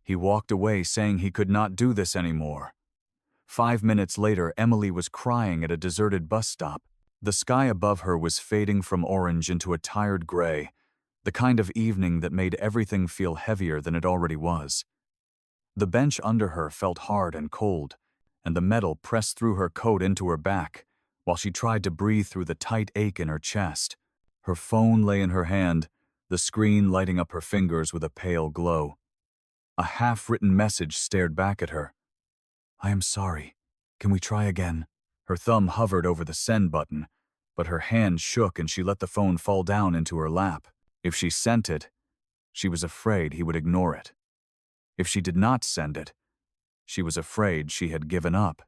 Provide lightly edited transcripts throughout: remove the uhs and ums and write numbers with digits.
He walked away saying he could not do this anymore. 5 minutes later, Emily was crying at a deserted bus stop. The sky above her was fading from orange into a tired gray, the kind of evening that made everything feel heavier than it already was. The bench under her felt hard and cold, and the metal pressed through her coat into her back, while she tried to breathe through the tight ache in her chest. Her phone lay in her hand, the screen lighting up her fingers with a pale glow. A half-written message stared back at her. "I am sorry. Can we try again?" Her thumb hovered over the send button, but her hand shook and she let the phone fall down into her lap. If she sent it, she was afraid he would ignore it. If she did not send it, she was afraid she had given up.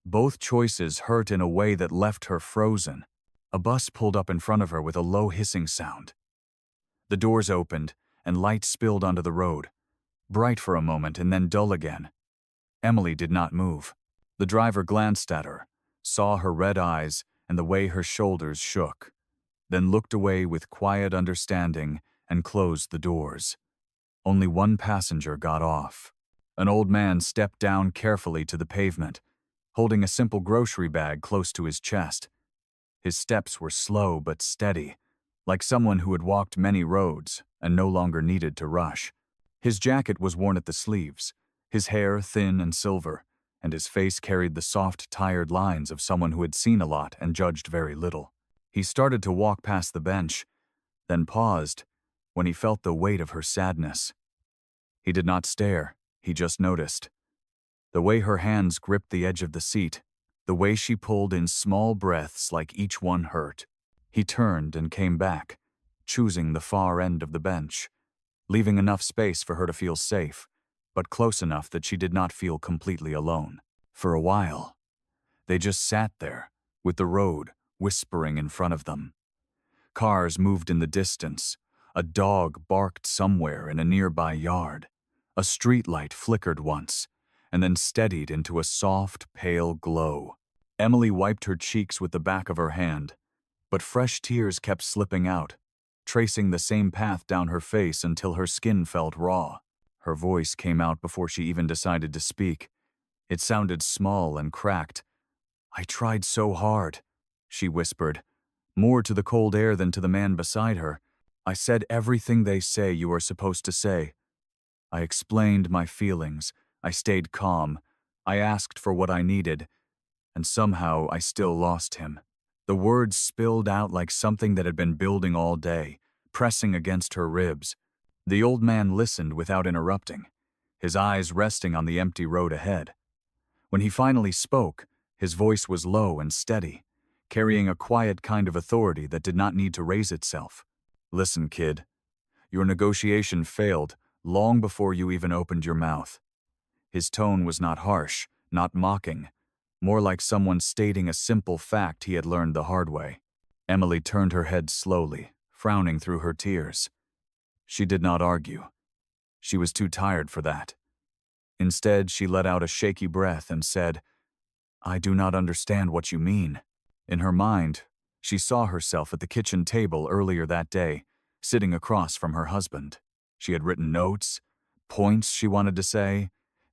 Both choices hurt in a way that left her frozen. A bus pulled up in front of her with a low hissing sound. The doors opened, and light spilled onto the road, bright for a moment and then dull again. Emily did not move. The driver glanced at her, saw her red eyes and the way her shoulders shook, then looked away with quiet understanding and closed the doors. Only one passenger got off. An old man stepped down carefully to the pavement, holding a simple grocery bag close to his chest. His steps were slow but steady, like someone who had walked many roads and no longer needed to rush. His jacket was worn at the sleeves, his hair thin and silver, and his face carried the soft, tired lines of someone who had seen a lot and judged very little. He started to walk past the bench, then paused when he felt the weight of her sadness. He did not stare, he just noticed. The way her hands gripped the edge of the seat, the way she pulled in small breaths like each one hurt. He turned and came back, choosing the far end of the bench, leaving enough space for her to feel safe, but close enough that she did not feel completely alone. For a while, they just sat there, with the road whispering in front of them. Cars moved in the distance. A dog barked somewhere in a nearby yard. A streetlight flickered once, and then steadied into a soft, pale glow. Emily wiped her cheeks with the back of her hand, but fresh tears kept slipping out, tracing the same path down her face until her skin felt raw. Her voice came out before she even decided to speak. It sounded small and cracked. "I tried so hard," she whispered, more to the cold air than to the man beside her. "I said everything they say you are supposed to say. I explained my feelings. I stayed calm. I asked for what I needed, and somehow I still lost him." The words spilled out like something that had been building all day, pressing against her ribs. The old man listened without interrupting, his eyes resting on the empty road ahead. When he finally spoke, his voice was low and steady, carrying a quiet kind of authority that did not need to raise itself. "Listen, kid. Your negotiation failed long before you even opened your mouth." His tone was not harsh, not mocking, more like someone stating a simple fact he had learned the hard way. Emily turned her head slowly, frowning through her tears. She did not argue. She was too tired for that. Instead, she let out a shaky breath and said, "I do not understand what you mean." In her mind, she saw herself at the kitchen table earlier that day, sitting across from her husband. She had written notes, points she wanted to say,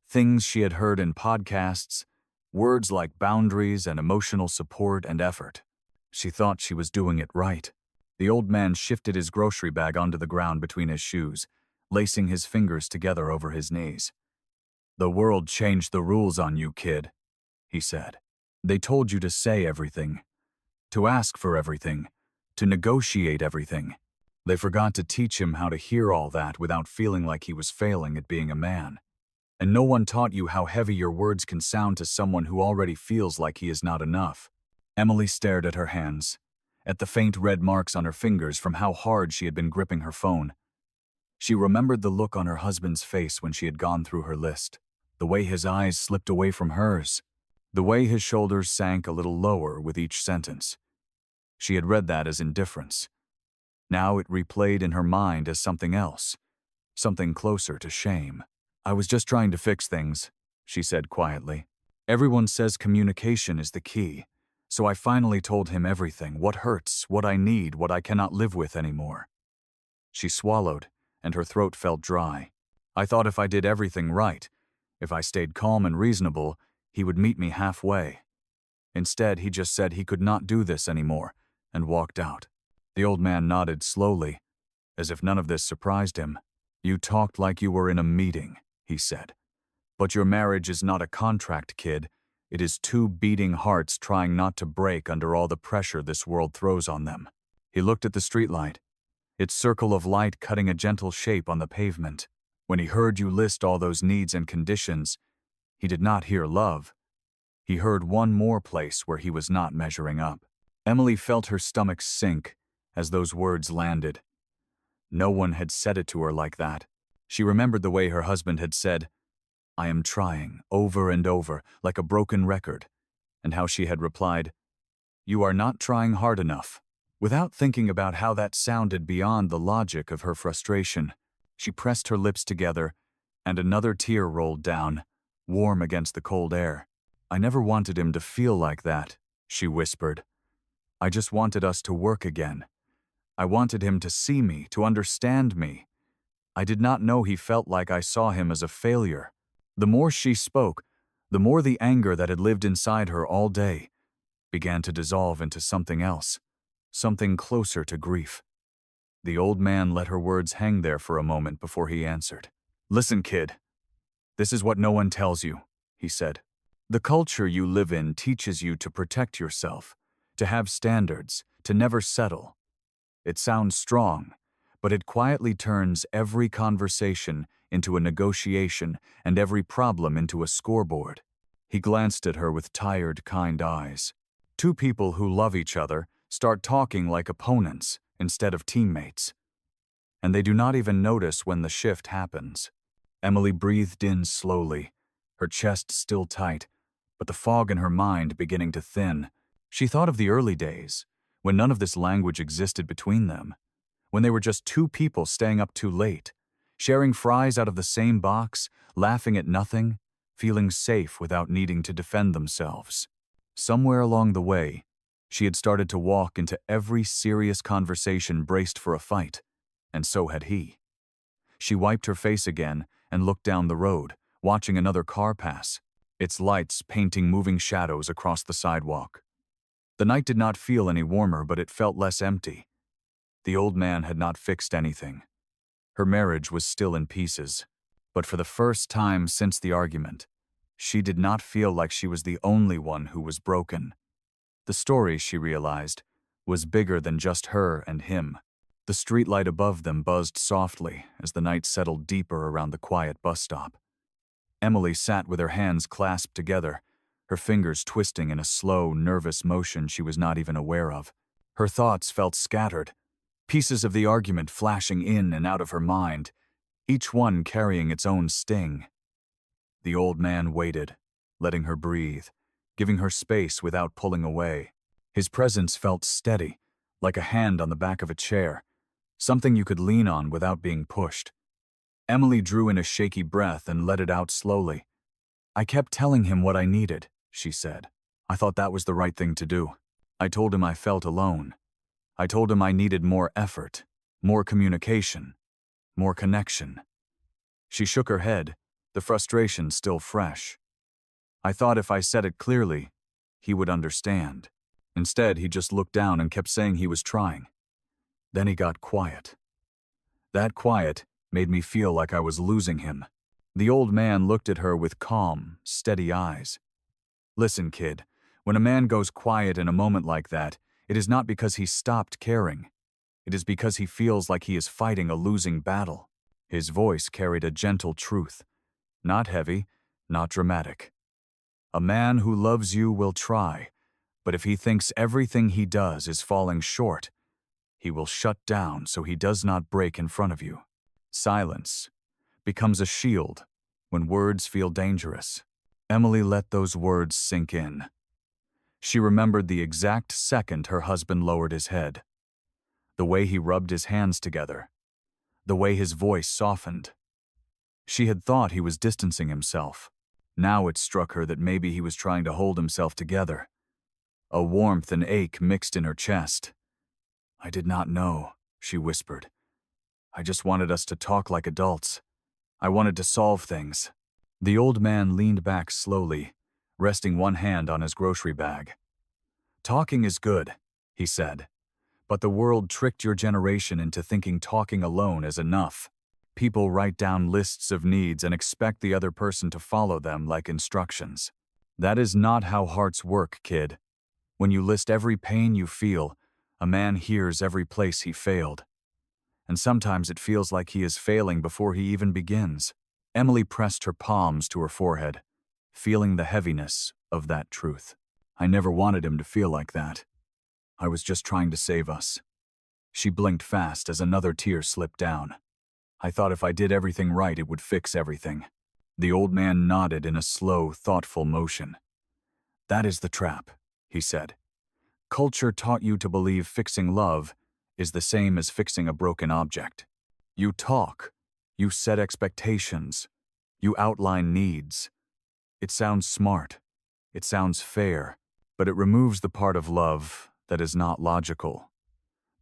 things she had heard in podcasts, words like boundaries and emotional support and effort. She thought she was doing it right. The old man shifted his grocery bag onto the ground between his shoes, lacing his fingers together over his knees. "The world changed the rules on you, kid," he said. "They told you to say everything, to ask for everything, to negotiate everything. They forgot to teach him how to hear all that without feeling like he was failing at being a man. And no one taught you how heavy your words can sound to someone who already feels like he is not enough." Emily stared at her hands, at the faint red marks on her fingers from how hard she had been gripping her phone. She remembered the look on her husband's face when she had gone through her list, the way his eyes slipped away from hers, the way his shoulders sank a little lower with each sentence. She had read that as indifference. Now it replayed in her mind as something else, something closer to shame. "I was just trying to fix things," she said quietly. "Everyone says communication is the key, so I finally told him everything, what hurts, what I need, what I cannot live with anymore." She swallowed, and her throat felt dry. I thought if I did everything right, if I stayed calm and reasonable, he would meet me halfway. Instead, he just said he could not do this anymore and walked out. The old man nodded slowly, as if none of this surprised him. You talked like you were in a meeting, he said. But your marriage is not a contract, kid. It is two beating hearts trying not to break under all the pressure this world throws on them. He looked at the streetlight, its circle of light cutting a gentle shape on the pavement. When he heard you list all those needs and conditions, he did not hear love. He heard one more place where he was not measuring up. Emily felt her stomach sink as those words landed. No one had said it to her like that. She remembered the way her husband had said, "I am trying," over and over, like a broken record, and how she had replied, "You are not trying hard enough." Without thinking about how that sounded beyond the logic of her frustration, she pressed her lips together, and another tear rolled down, warm against the cold air. "I never wanted him to feel like that," she whispered. "I just wanted us to work again. I wanted him to see me, to understand me. I did not know he felt like I saw him as a failure." The more she spoke, the more the anger that had lived inside her all day began to dissolve into something else, something closer to grief. The old man let her words hang there for a moment before he answered. "Listen, kid. This is what no one tells you," he said. "The culture you live in teaches you to protect yourself, to have standards, to never settle. It sounds strong, but it quietly turns every conversation into a negotiation and every problem into a scoreboard." He glanced at her with tired, kind eyes. Two people who love each other start talking like opponents instead of teammates. And they do not even notice when the shift happens. Emily breathed in slowly, her chest still tight, but the fog in her mind beginning to thin. She thought of the early days, when none of this language existed between them, when they were just two people staying up too late, sharing fries out of the same box, laughing at nothing, feeling safe without needing to defend themselves. Somewhere along the way, she had started to walk into every serious conversation braced for a fight, and so had he. She wiped her face again and looked down the road, watching another car pass, its lights painting moving shadows across the sidewalk. The night did not feel any warmer, but it felt less empty. The old man had not fixed anything. Her marriage was still in pieces, but for the first time since the argument, she did not feel like she was the only one who was broken. The story, she realized, was bigger than just her and him. The streetlight above them buzzed softly as the night settled deeper around the quiet bus stop. Emily sat with her hands clasped together, her fingers twisting in a slow, nervous motion she was not even aware of. Her thoughts felt scattered, pieces of the argument flashing in and out of her mind, each one carrying its own sting. The old man waited, letting her breathe, giving her space without pulling away. His presence felt steady, like a hand on the back of a chair, something you could lean on without being pushed. Emily drew in a shaky breath and let it out slowly. "I kept telling him what I needed," she said. "I thought that was the right thing to do. I told him I felt alone. I told him I needed more effort, more communication, more connection." She shook her head, the frustration still fresh. "I thought if I said it clearly, he would understand. Instead, he just looked down and kept saying he was trying. Then he got quiet. That quiet made me feel like I was losing him." The old man looked at her with calm, steady eyes. "Listen, kid, when a man goes quiet in a moment like that, it is not because he stopped caring. It is because he feels like he is fighting a losing battle." His voice carried a gentle truth, not heavy, not dramatic. "A man who loves you will try, but if he thinks everything he does is falling short, he will shut down so he does not break in front of you." Silence becomes a shield when words feel dangerous. Emily let those words sink in. She remembered the exact second her husband lowered his head, the way he rubbed his hands together, the way his voice softened. She had thought he was distancing himself. Now it struck her that maybe he was trying to hold himself together. A warmth and ache mixed in her chest. "I did not know," she whispered. "I just wanted us to talk like adults. I wanted to solve things. The old man leaned back slowly, resting one hand on his grocery bag. Talking is good, he said, but the world tricked your generation into thinking talking alone is enough. People write down lists of needs and expect the other person to follow them like instructions. That is not how hearts work, kid. When you list every pain you feel, a man hears every place he failed. And sometimes it feels like he is failing before he even begins. Emily pressed her palms to her forehead, feeling the heaviness of that truth. I never wanted him to feel like that. I was just trying to save us. She blinked fast as another tear slipped down. I thought if I did everything right, it would fix everything. The old man nodded in a slow, thoughtful motion. That is the trap, he said. Culture taught you to believe fixing love is the same as fixing a broken object. You talk, you set expectations, you outline needs. It sounds smart, it sounds fair, but it removes the part of love that is not logical,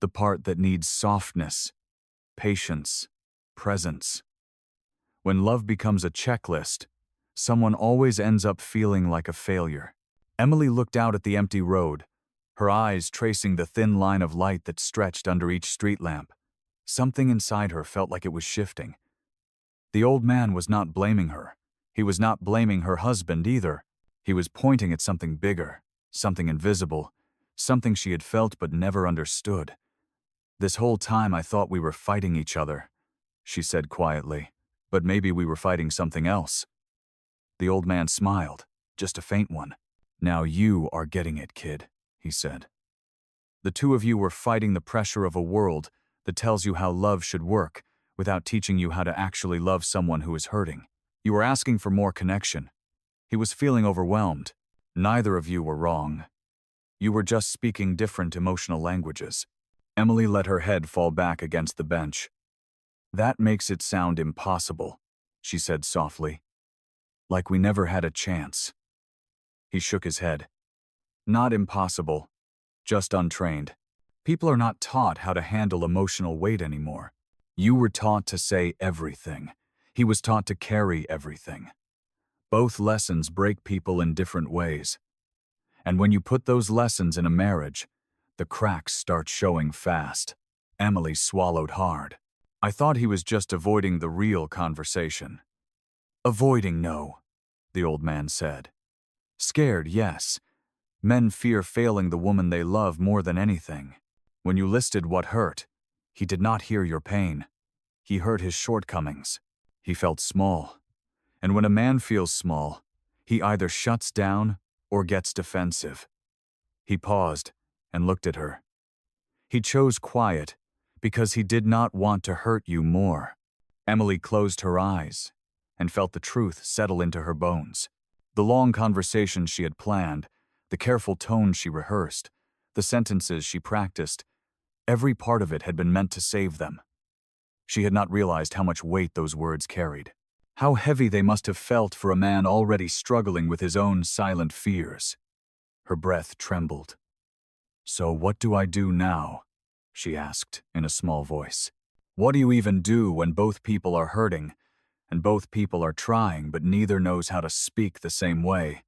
the part that needs softness, patience, presence. When love becomes a checklist, someone always ends up feeling like a failure. Emily looked out at the empty road, her eyes tracing the thin line of light that stretched under each street lamp. Something inside her felt like it was shifting. The old man was not blaming her. He was not blaming her husband either. He was pointing at something bigger, something invisible, something she had felt but never understood. This whole time I thought we were fighting each other, she said quietly, but maybe we were fighting something else. The old man smiled, just a faint one. Now you are getting it, kid, he said. The two of you were fighting the pressure of a world that tells you how love should work without teaching you how to actually love someone who is hurting. You were asking for more connection. He was feeling overwhelmed. Neither of you were wrong. You were just speaking different emotional languages. Emily let her head fall back against the bench. That makes it sound impossible, she said softly. Like we never had a chance. He shook his head. Not impossible, just untrained. People are not taught how to handle emotional weight anymore. You were taught to say everything. He was taught to carry everything. Both lessons break people in different ways. And when you put those lessons in a marriage, the cracks start showing fast. Emily swallowed hard. I thought he was just avoiding the real conversation. Avoiding, no, the old man said. Scared, yes. Men fear failing the woman they love more than anything. When you listed what hurt, he did not hear your pain. He heard his shortcomings. He felt small. And when a man feels small, he either shuts down or gets defensive. He paused and looked at her. He chose quiet because he did not want to hurt you more. Emily closed her eyes and felt the truth settle into her bones. The long conversations she had planned, the careful tone she rehearsed, the sentences she practiced, every part of it had been meant to save them. She had not realized how much weight those words carried. How heavy they must have felt for a man already struggling with his own silent fears. Her breath trembled. So what do I do now? She asked in a small voice. What do you even do when both people are hurting, and both people are trying but neither knows how to speak the same way?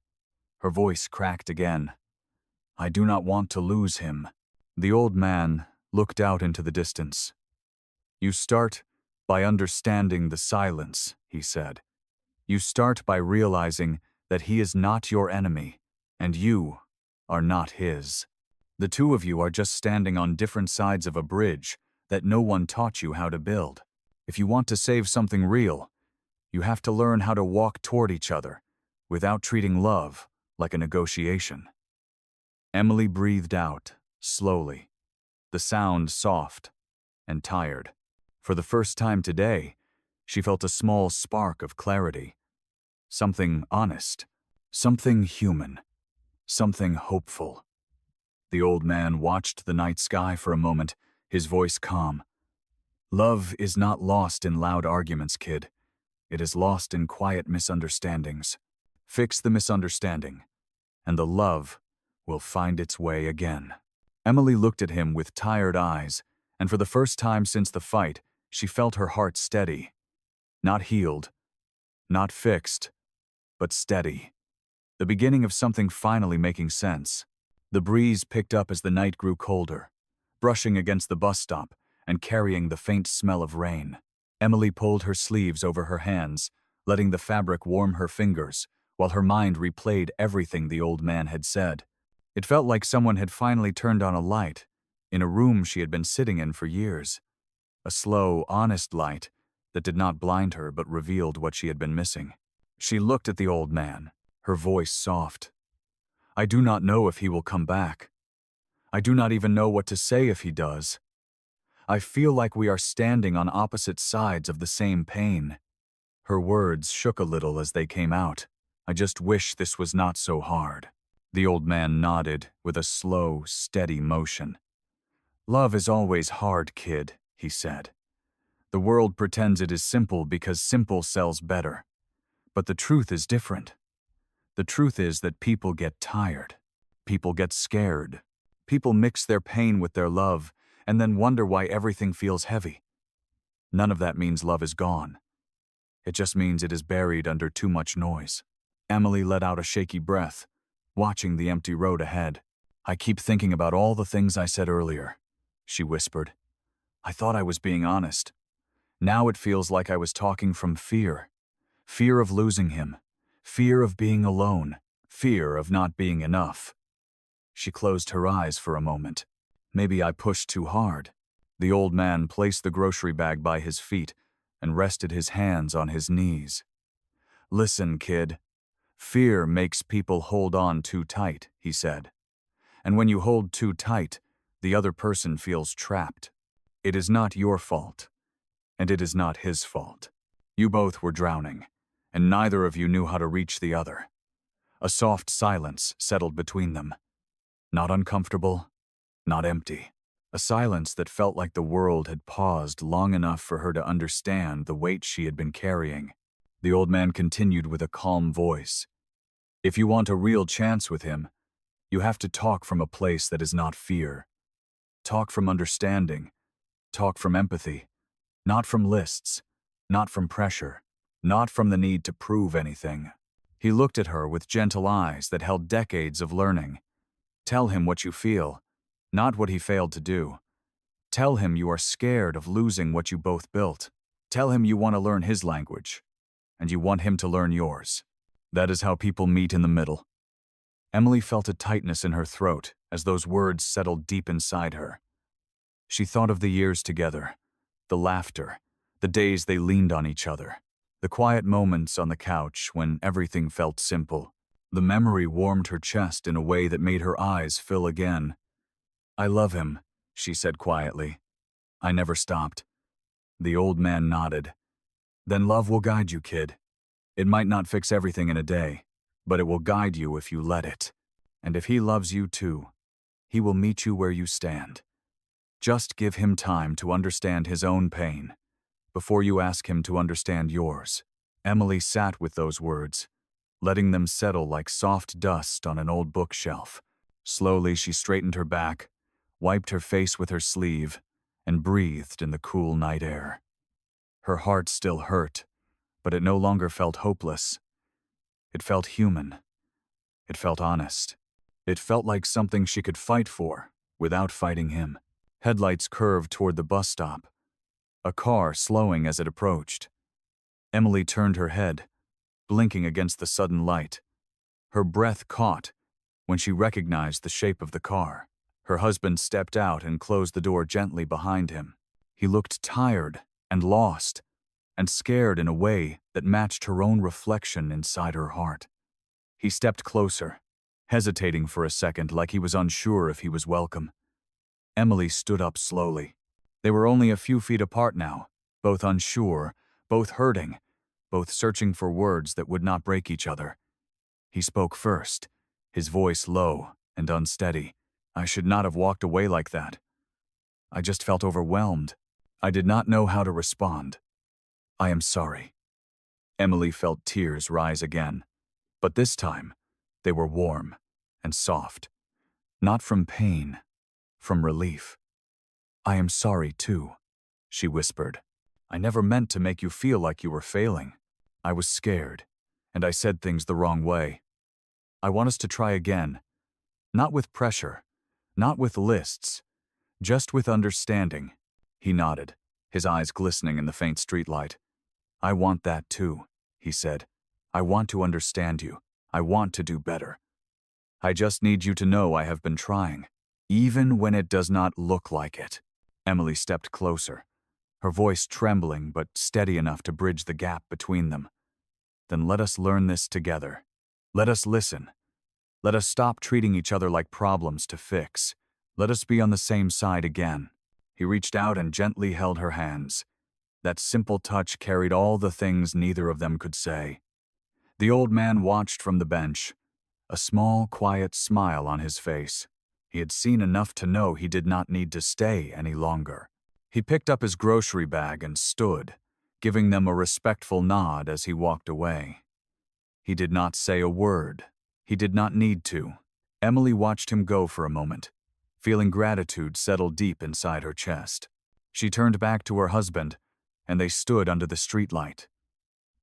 Her voice cracked again. I do not want to lose him. The old man looked out into the distance. You start by understanding the silence, he said. You start by realizing that he is not your enemy, and you are not his. The two of you are just standing on different sides of a bridge that no one taught you how to build. If you want to save something real, you have to learn how to walk toward each other without treating love like a negotiation. Emily breathed out, slowly, the sound soft and tired. For the first time today, she felt a small spark of clarity. Something honest, something human, something hopeful. The old man watched the night sky for a moment, his voice calm. Love is not lost in loud arguments, kid. It is lost in quiet misunderstandings. Fix the misunderstanding, and the love will find its way again. Emily looked at him with tired eyes, and for the first time since the fight, she felt her heart steady. Not healed, not fixed, but steady. The beginning of something finally making sense. The breeze picked up as the night grew colder, brushing against the bus stop and carrying the faint smell of rain. Emily pulled her sleeves over her hands, letting the fabric warm her fingers, while her mind replayed everything the old man had said. It felt like someone had finally turned on a light in a room she had been sitting in for years. A slow, honest light that did not blind her but revealed what she had been missing. She looked at the old man, her voice soft. "I do not know if he will come back. I do not even know what to say if he does. I feel like we are standing on opposite sides of the same pain." Her words shook a little as they came out. "I just wish this was not so hard." The old man nodded with a slow, steady motion. "Love is always hard, kid," he said. "The world pretends it is simple because simple sells better. But the truth is different. The truth is that people get tired. People get scared. People mix their pain with their love and then wonder why everything feels heavy. None of that means love is gone. It just means it is buried under too much noise." Emily let out a shaky breath, watching the empty road ahead. "I keep thinking about all the things I said earlier," she whispered. "I thought I was being honest. Now it feels like I was talking from fear. Fear of losing him. Fear of being alone. Fear of not being enough." She closed her eyes for a moment. "Maybe I pushed too hard." The old man placed the grocery bag by his feet and rested his hands on his knees. "Listen, kid. Fear makes people hold on too tight," he said. "And when you hold too tight, the other person feels trapped. It is not your fault. And it is not his fault. You both were drowning, and neither of you knew how to reach the other." A soft silence settled between them. Not uncomfortable, not empty. A silence that felt like the world had paused long enough for her to understand the weight she had been carrying. The old man continued with a calm voice. "If you want a real chance with him, you have to talk from a place that is not fear. Talk from understanding. Talk from empathy. Not from lists. Not from pressure. Not from the need to prove anything." He looked at her with gentle eyes that held decades of learning. "Tell him what you feel, not what he failed to do. Tell him you are scared of losing what you both built. Tell him you want to learn his language, and you want him to learn yours. That is how people meet in the middle." Emily felt a tightness in her throat as those words settled deep inside her. She thought of the years together, the laughter, the days they leaned on each other, the quiet moments on the couch when everything felt simple. The memory warmed her chest in a way that made her eyes fill again. "I love him," she said quietly. "I never stopped." The old man nodded. "Then love will guide you, kid. It might not fix everything in a day, but it will guide you if you let it. And if he loves you too, he will meet you where you stand. Just give him time to understand his own pain before you ask him to understand yours." Emily sat with those words, letting them settle like soft dust on an old bookshelf. Slowly she straightened her back, wiped her face with her sleeve, and breathed in the cool night air. Her heart still hurt, but it no longer felt hopeless. It felt human. It felt honest. It felt like something she could fight for without fighting him. Headlights curved toward the bus stop, a car slowing as it approached. Emily turned her head, blinking against the sudden light. Her breath caught when she recognized the shape of the car. Her husband stepped out and closed the door gently behind him. He looked tired and lost and scared in a way that matched her own reflection inside her heart. He stepped closer, hesitating for a second like he was unsure if he was welcome. Emily stood up slowly. They were only a few feet apart now, both unsure, both hurting, both searching for words that would not break each other. He spoke first, his voice low and unsteady. "I should not have walked away like that. I just felt overwhelmed. I did not know how to respond. I am sorry." Emily felt tears rise again, but this time they were warm and soft, not from pain, from relief. "I am sorry too," she whispered. I never meant to make you feel like you were failing. I was scared, and I said things the wrong way. I want us to try again. Not with pressure, not with lists, just with understanding." He nodded, his eyes glistening in the faint streetlight. "I want that too," he said. "I want to understand you. I want to do better. I just need you to know I have been trying, even when it does not look like it." Emily stepped closer, her voice trembling but steady enough to bridge the gap between them. "Then let us learn this together. Let us listen. Let us stop treating each other like problems to fix. Let us be on the same side again." He reached out and gently held her hands. That simple touch carried all the things neither of them could say. The old man watched from the bench, a small, quiet smile on his face. He had seen enough to know he did not need to stay any longer. He picked up his grocery bag and stood, giving them a respectful nod as he walked away. He did not say a word. He did not need to. Emily watched him go for a moment, feeling gratitude settle deep inside her chest. She turned back to her husband, and they stood under the streetlight.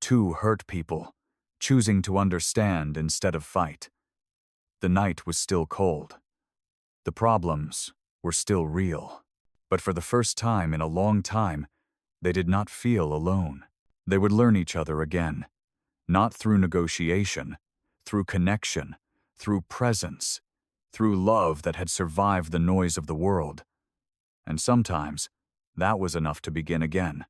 Two hurt people, choosing to understand instead of fight. The night was still cold. The problems were still real. But for the first time in a long time, they did not feel alone. They would learn each other again, not through negotiation, through connection, through presence, through love that had survived the noise of the world. And sometimes, that was enough to begin again.